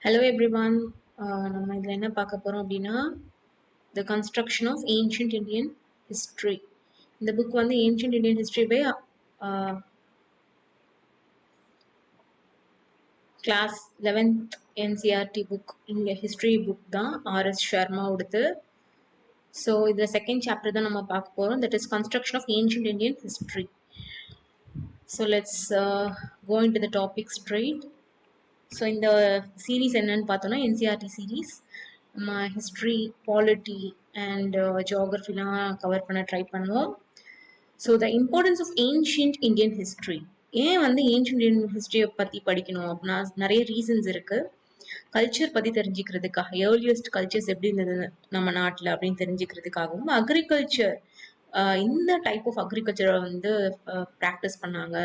Hello everyone. நம்ம இதில் என்ன பார்க்க போகிறோம் அப்படின்னா the construction of ancient Indian history. இந்த புக் வந்து ancient Indian history by class 11th NCERT book. இங்கே ஹிஸ்ட்ரி புக் தான் RS Sharma உடுது. ஸோ இதில் செகண்ட் சாப்டர் தான் நம்ம பார்க்க போகிறோம், that is construction of ancient Indian history. So let's go into the topic straight. So இந்த சீரீஸ் என்னன்னு பார்த்தோன்னா என்சிஆர்டி சீரீஸ். நம்ம ஹிஸ்ட்ரி, பாலிட்டி அண்ட் ஜியோகிரஃபிலாம் கவர் பண்ண ட்ரை பண்ணுவோம். So the importance of ancient Indian history. ஏன் வந்து ஏன்ஷியன்ட் இந்தியன் ஹிஸ்ட்ரியை பற்றி படிக்கணும் அப்படின்னா நிறைய ரீசன்ஸ் இருக்குது. கல்ச்சர் பற்றி தெரிஞ்சுக்கிறதுக்காக, ஏர்லியஸ்ட் கல்ச்சர்ஸ் எப்படி இருந்தது நம்ம நாட்டில் அப்படின்னு தெரிஞ்சுக்கிறதுக்காகவும், அக்ரிகல்ச்சர் இந்த டைப் ஆஃப் அக்ரிகல்ச்சரை வந்து ப்ராக்டிஸ் பண்ணாங்க,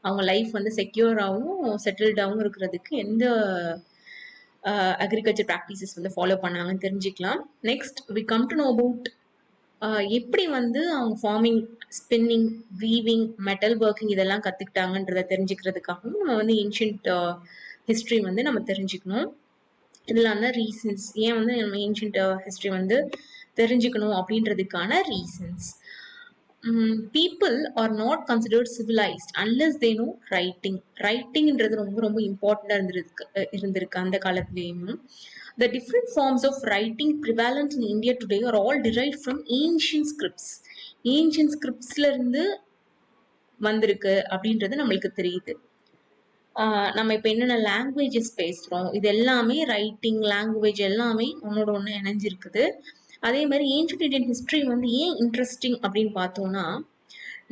அவங்க லைஃப் வந்து செக்யூராகவும் செட்டில்டாகவும் இருக்கிறதுக்கு எந்த அக்ரிகல்ச்சர் ப்ராக்டிசஸ் வந்து ஃபாலோ பண்ணாங்கன்னு தெரிஞ்சுக்கலாம். Next we come to know about எப்படி வந்து அவங்க farming, spinning, weaving, metal working இதெல்லாம் கற்றுக்கிட்டாங்கன்றதை தெரிஞ்சுக்கிறதுக்காகவும் நம்ம வந்து ஏன்ஷியன்ட் ஹிஸ்ட்ரி வந்து நம்ம தெரிஞ்சுக்கணும். இதெல்லாம் தான் ரீசன்ஸ், ஏன் வந்து நம்ம ஏன்ஷியன்ட் ஹிஸ்ட்ரி வந்து தெரிஞ்சுக்கணும் அப்படின்றதுக்கான reasons. People are not considered civilised unless they know writing. ரைட்டிங்ன்றது ரொம்ப ரொம்ப இம்பார்ட்டண்டாக இருந்திருக்கு அந்த காலத்துலேயும். The different forms of writing prevalent in India today are all derived from ancient scripts. Ancient scriptsல இருந்து வந்திருக்கு அப்படின்றது நம்மளுக்கு தெரியுது. நம்ம இப்போ என்னென்ன லாங்குவேஜஸ் பேசுகிறோம் இது எல்லாமே ரைட்டிங், லாங்குவேஜ் எல்லாமே ஒன்னோட ஒன்று இணைஞ்சிருக்குது. அதே மாதிரி ஏன்ஷியன்ட் இண்டியன் ஹிஸ்ட்ரி வந்து ஏன் இன்ட்ரெஸ்டிங் அப்படின்னு பார்த்தோம்னா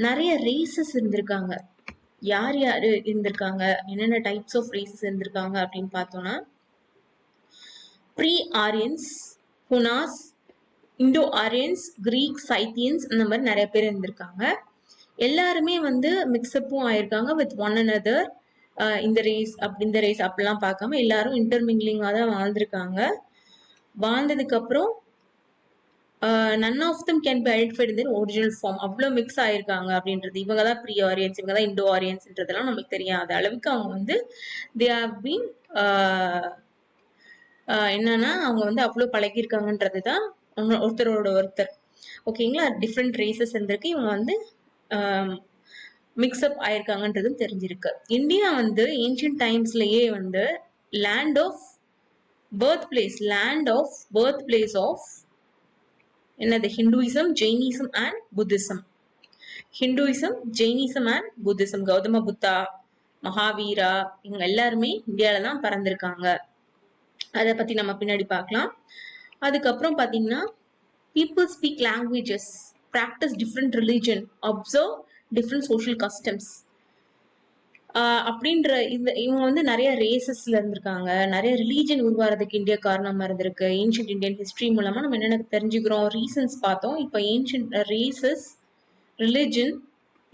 நிறைய ரேசஸ் இருந்திருக்காங்க. யார் யார் இருந்திருக்காங்க, என்னென்ன டைப்ஸ் ஆஃப் ரேசஸ் இருந்திருக்காங்க அப்படின்னு பார்த்தோம்னா pre Aryans, Hunas, Indo Aryans, Greek, Scythians, அந்த மாதிரி நிறைய பேர் இருந்திருக்காங்க. எல்லாருமே வந்து மிக்சப்பும் ஆயிருக்காங்க வித் ஒன் அனதர். இந்த ரேஸ் அப்படிலாம் பார்க்காம எல்லாரும் இன்டர்மிங்லிங்காக தான் வாழ்ந்திருக்காங்க. வாழ்ந்ததுக்கு அப்புறம் none of them can be identified in original form. அவ்வளோ மிக்ஸ் ஆயிருக்காங்க அப்படின்றது. இவங்க தான் ப்ரீ ஆரியன்ஸ், இவங்க தான் இண்டோ ஆரியன்ஸ்ன்றதெல்லாம் நமக்கு தெரியாத அளவுக்கு அவங்க வந்து தே ஹவ் பீன் என்னன்னா அவங்க வந்து அவ்வளோ பழகிருக்காங்கன்றது தான் ஒருத்தரோட ஒருத்தர். ஓகேங்களா, டிஃப்ரெண்ட் ரேசஸ் இருந்திருக்கு, இவங்க வந்து மிக்ஸ்அப் ஆயிருக்காங்கன்றதும் தெரிஞ்சிருக்கு. இந்தியா வந்து ஏன்ஷியன்ட் டைம்ஸ்லயே வந்து land of birth place of என்னது, Hinduism, Jainism and Buddhism. Hinduism, Jainism and Buddhism. Gautama Buddha, Mahavira இவங்க எல்லாருமே இந்தியாவில தான் பறந்திருக்காங்க. அதை பத்தி நம்ம பின்னாடி பார்க்கலாம். அதுக்கப்புறம் பாத்தீங்கன்னா people speak languages, practice different religion, observe different social customs. அப்படின்ற இவங்க வந்து நிறைய ரேசஸ்ல இருந்திருக்காங்க. நிறைய ரிலீஜன் உருவாறதுக்கு இந்தியா காரணமா இருந்திருக்கு. ஏன்ஷியன்ட் இந்தியன் ஹிஸ்டரி மூலமா நம்ம என்னென்ன தெரிஞ்சுக்கிறோம், ரீசன்ஸ் பார்த்தோம். இப்போ ஏன்ஷியன்ட் ரேசஸ், ரிலிஜன்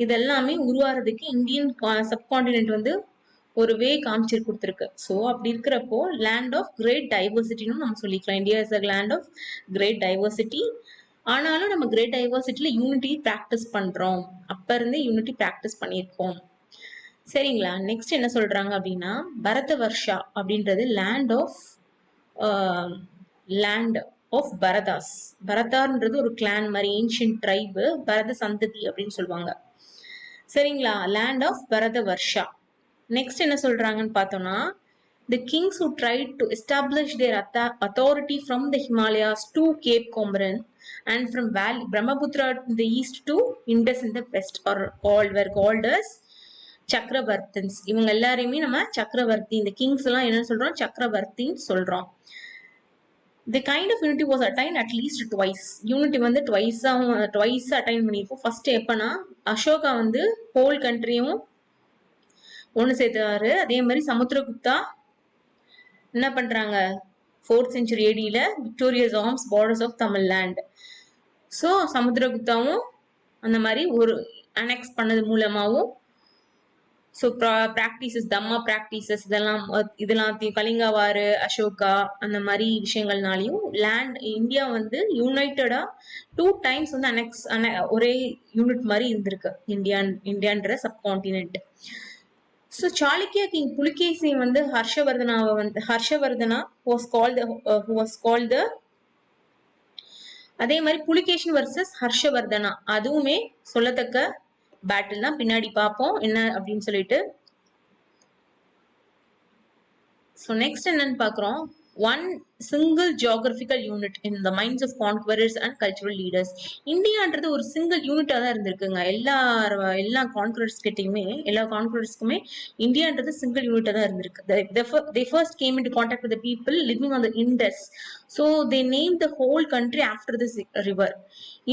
இதெல்லாமே உருவாறதுக்கு இந்தியன் சப்கான்டினென்ட் வந்து ஒரு வே காமிச்சு கொடுத்துருக்கு. ஸோ அப்படி இருக்கிறப்போ லேண்ட் ஆஃப் கிரேட் டைவர்சிட்டின்னு நம்ம சொல்லிக்கலாம். India is a land of great diversity. ஆனாலும் நம்ம கிரேட் டைவர்சிட்டியில யூனிட்டி ப்ராக்டிஸ் பண்றோம். அப்ப இருந்தே யூனிட்டி ப்ராக்டிஸ் பண்ணியிருக்கோம். சரிங்களா. நெக்ஸ்ட் என்ன சொல்றாங்க அப்படின்னா பரத வர்ஷா அப்படின்றது லேண்ட் ஆஃப் பரதாஸ். பரதான்றது ஒரு கிளான் மாதிரி, ஏன்ஷியன்ட் ட்ரைபு, பரத சந்ததி அப்படின்னு சொல்லுவாங்க. சரிங்களா, land of Bharata Varsha. Next என்ன சொல்றாங்கன்னு பார்த்தோம்னா the kings who tried to establish their authority from the Himalayas to Cape Comorin and from Valley Brahmaputra in the east to Indus in the west were called as சக்கரவர்த்தின்ஸ். இவங்க எல்லாரையுமே நம்ம சக்கரவர்த்தி, இந்த Kings எல்லாம் என்ன சொல்றோம், சக்கரவர்த்தின்னு சொல்றோம். The kind of unity was attained at least twice. Unity வந்து ட்வைஸ் அட்டைன் பண்ணியிருக்கோம். ஃபர்ஸ்ட் எப்பனா அசோகா வந்து ஹோல் கண்ட்ரியும் ஒன்று சேர்த்தாரு. அதே மாதிரி சமுத்திரகுப்தா என்ன பண்றாங்க, 4th century AD victorious arms borders of Tamil land. So சமுத்திரகுப்தாவும் அந்த மாதிரி ஒரு அனெக்ஸ் பண்ணது மூலமாகவும், ஸோ ப்ராக்டிசஸ், தம்மா ப்ராக்டிசஸ் இதெல்லாம் கலிங்கவாறு, அசோகா அந்த மாதிரி விஷயங்கள்னாலையும் லேண்ட் இந்தியா வந்து யுனைட்டடா 2 times வந்து ஒரே யூனிட் மாதிரி இருந்திருக்கு இந்தியான்ற subcontinent. So Chalukya king Pulikesi வந்து Harshavardhana who was called the அதே மாதிரி புலிகேஷன் வர்சஸ் ஹர்ஷவர்தனா அதுவுமே சொல்லத்தக்க பேட்டில் தான். பின்னாடி பார்ப்போம் என்ன அப்படின்னு சொல்லிட்டு. ஸோ நெக்ஸ்ட் என்னன்னு பார்க்குறோம். One single geographical unit in the minds of conquerors and cultural leaders. இந்தியான்றது ஒரு சிங்கிள் யூனிட்டாக தான் இருந்திருக்குங்க. எல்லா கான்குவரர்ஸ் கிட்டையுமே எல்லா கான்குவரர்ஸ்க்குமே இந்தியான்றது சிங்கிள் யூனிட்டாக தான் இருந்திருக்கு. they first came into contact with the people living on the Indus. So they named the whole country after this river.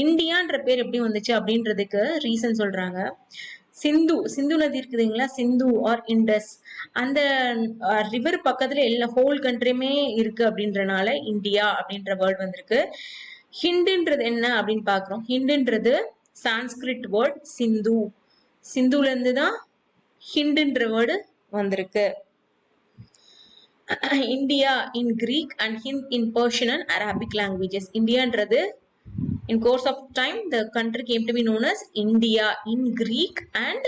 இந்தியான்ற பேர் எப்படி வந்துச்சு அப்படின்றதுக்கு ரீசன் சொல்றாங்க. சிந்து நதி இருக்குதுங்களா, சிந்து ஆர் இண்டஸ், அந்த ரிவர் பக்கத்துல எல்லா ஹோல் கண்ட்ரியுமே இருக்கு அப்படின்றனால இந்தியா அப்படின்ற வேர்ட் வந்திருக்கு. ஹிண்டுன்றது என்ன அப்படின்னு பாக்குறோம். ஹிண்டுன்றது சான்ஸ்கிரிட் வேர்ட் சிந்து. சிந்துல இருந்து தான் ஹிண்டுன்ற வேர்டு வந்திருக்கு. India in Greek and Hind in Persian and Arabic languages. இந்தியான்றது in course of time the country came to be known as India in Greek and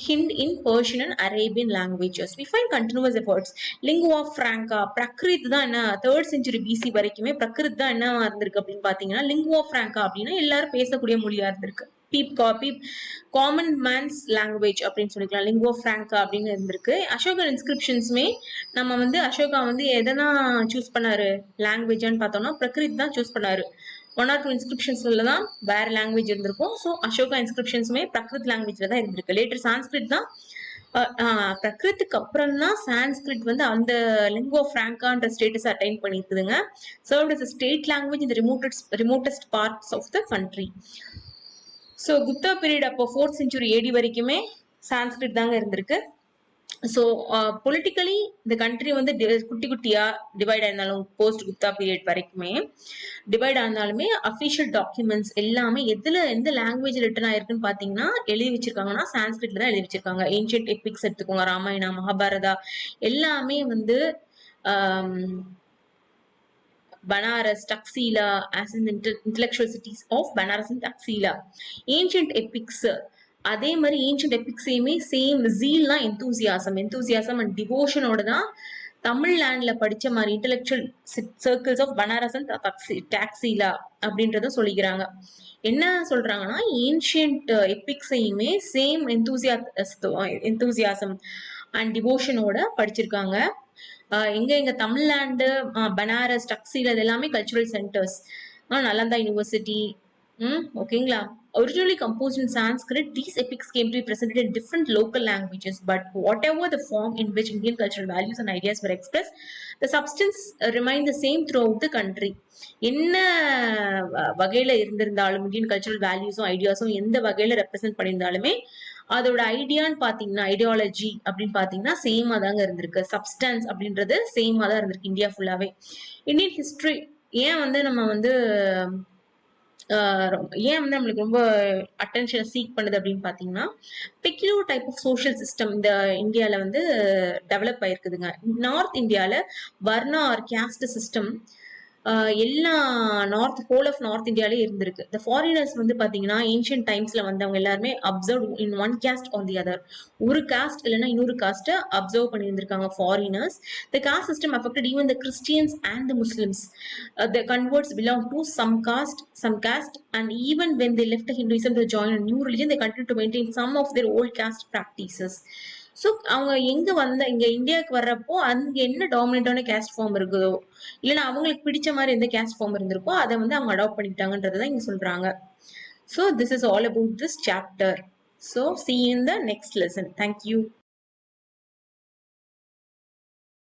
Hind in Persian and Arabian languages. We find continuous efforts. Lingua franca, Prakrit தான் என்ன 3rd century BC வரைக்குமே Prakrit தான் என்ன இருந்திருக்கு அப்படின்னு பாத்தீங்கன்னா lingua franca அப்படின்னா எல்லாரும் பேசக்கூடிய மொழியா இருந்திருக்கு. காமன் மேன்ஸ் லாங்குவேஜ் அப்படின்னு சொல்லிக்கலாம். லிங்குவா ஃப்ராங்கா அப்படின்னு இருந்திருக்கு. அசோகா இன்ஸ்கிரிப்ஷன்ஸுமே நம்ம வந்து அசோகா வந்து எதனா சூஸ் பண்ணாரு லாங்குவேஜான்னு பார்த்தோம்னா பிரகிருத் தான் சூஸ் பண்ணாரு. 1 or 2 இன்ஸ்கிரிப்ஷன்ஸ்ல தான் வேற லாங்குவேஜ் இருந்திருக்கும். ஸோ அசோகா இன்ஸ்கிரிப்ஷன்ஸுமே பிரகிருத் லாங்குவேஜ்ல தான் இருந்திருக்கு. லேட்டர் சான்ஸ்கிரிட் தான் பிரகிருத்துக்கு அப்புறம் தான் சான்ஸ்கிரிட் வந்து அந்த லிங்குவா ஃப்ராங்கான்ற ஸ்டேட்டஸ் அட்டைன் பண்ணியிருக்குதுங்க. சர்வ்ட் அஸ் ஸ்டேட் லாங்குவேஜ் இந்த remotest parts of the country. So Gupta period அப்போ 4th century AD வரைக்குமே சான்ஸ்கிரிட் தாங்க இருந்திருக்கு. ஸோ பொலிட்டிக்கலி இந்த கண்ட்ரி வந்து குட்டி குட்டியா டிவைட் ஆயிருந்தாலும் போஸ்ட் குப்தா பீரியட் வரைக்குமே டிவைட் ஆயிருந்தாலுமே அஃபிஷியல் டாக்குமெண்ட்ஸ் எல்லாமே எந்த லாங்குவேஜ் ரிட்டன் ஆயிருக்குன்னு பாத்தீங்கன்னா எழுதி வச்சிருக்காங்கன்னா சான்ஸ்கிரிட்ல தான் எழுதி வச்சிருக்காங்க. ஏன்ஷியன்ட் எபிக்ஸ் எடுத்துக்கோங்க, ராமாயணா, மகாபாரதா எல்லாமே வந்து Banaras, Taxila, as in the intellectual cities of Banaras and Taxila. Ancient epics, அதே மாதிரி ஏன்ஷியன்ட் எபிக்ஸையுமே சேம் ஜீல்னா எந்தூசியாசம் அண்ட் டிவோஷனோட தான் தமிழ்லேண்ட்ல படிச்ச மாதிரி intellectual circles of Banaras and Taxila அப்படின்றத சொல்லிக்கிறாங்க. என்ன சொல்றாங்கன்னா ஏன்ஷியன்ட் எபிக்ஸையுமே சேம் எந்தூசியாசம் அண்ட் டிவோஷனோட படிச்சிருக்காங்க. எங்க தமிழ்லேண்டு, பனாரஸ், டக்ஸில் இது எல்லாமே கல்ச்சுரல் சென்டர்ஸ். நலந்தா யூனிவர்சிட்டி. ஓகேங்களா. Originally composed in Sanskrit, these epics came to be presented in different local languages, but whatever the form in which Indian cultural values and ideas were expressed, the substance remained the same throughout the country. என்ன வகையில இருந்திருந்தாலும் Indian cultural வேல்யூஸும் ஐடியாஸும் எந்த வகையில represent பண்ணியிருந்தாலுமே அதோட ideology அப்படின்னு பாத்தீங்கன்னா சேமா தாங்க இருந்திருக்கு. சப்ஸ்டன்ஸ் அப்படின்றது சேமா தான் இருந்திருக்கு இந்தியா ஃபுல்லாவே. இந்தியன் ஹிஸ்டரி ஏன் வந்து நம்ம வந்து நம்மளுக்கு ரொம்ப அட்டென்ஷனை சீக் பண்ணுது அப்படின்னு பாத்தீங்கன்னா peculiar type of social system இந்த இந்தியால வந்து டெவலப் ஆயிருக்குதுங்க. நார்த் இந்தியால வர்ணா ஆர் கேஸ்ட் சிஸ்டம் எல்லா ஹோல் ஆஃப் நார்த் இந்தியாலே இருந்திருக்கு. இந்த ஃபாரினர்ஸ் வந்து பாத்தீங்கன்னா ஏன்ஷியன்ட் டைம்ஸ்ல வந்தவங்க எல்லாருமே observe in one caste on the other. ஒரு காஸ்ட் இல்லைன்னா இன்னொரு காஸ்ட்டை அப்சர்வ் பண்ணியிருந்திருக்காங்க foreigners. The caste system affected even the Christians and the Muslims. The converts belong to some caste and even when they left Hinduism to join a new religion, they continue to maintain some of their old caste practices. So அவங்க இங்க இந்தியாவுக்கு வர்றப்போ அங்க என்ன டாமினண்டான caste form இருக்குதோ இல்லைன்னா அவங்களுக்கு பிடிச்ச மாதிரி எந்த கேஸ்ட் ஃபார்ம் இருந்திருக்கோ அதை வந்து அவங்க அடாப்ட் பண்ணிக்கிட்டாங்கன்றதான் இங்க சொல்றாங்க. So this is all about this chapter. So see you in the next lesson. Thank you.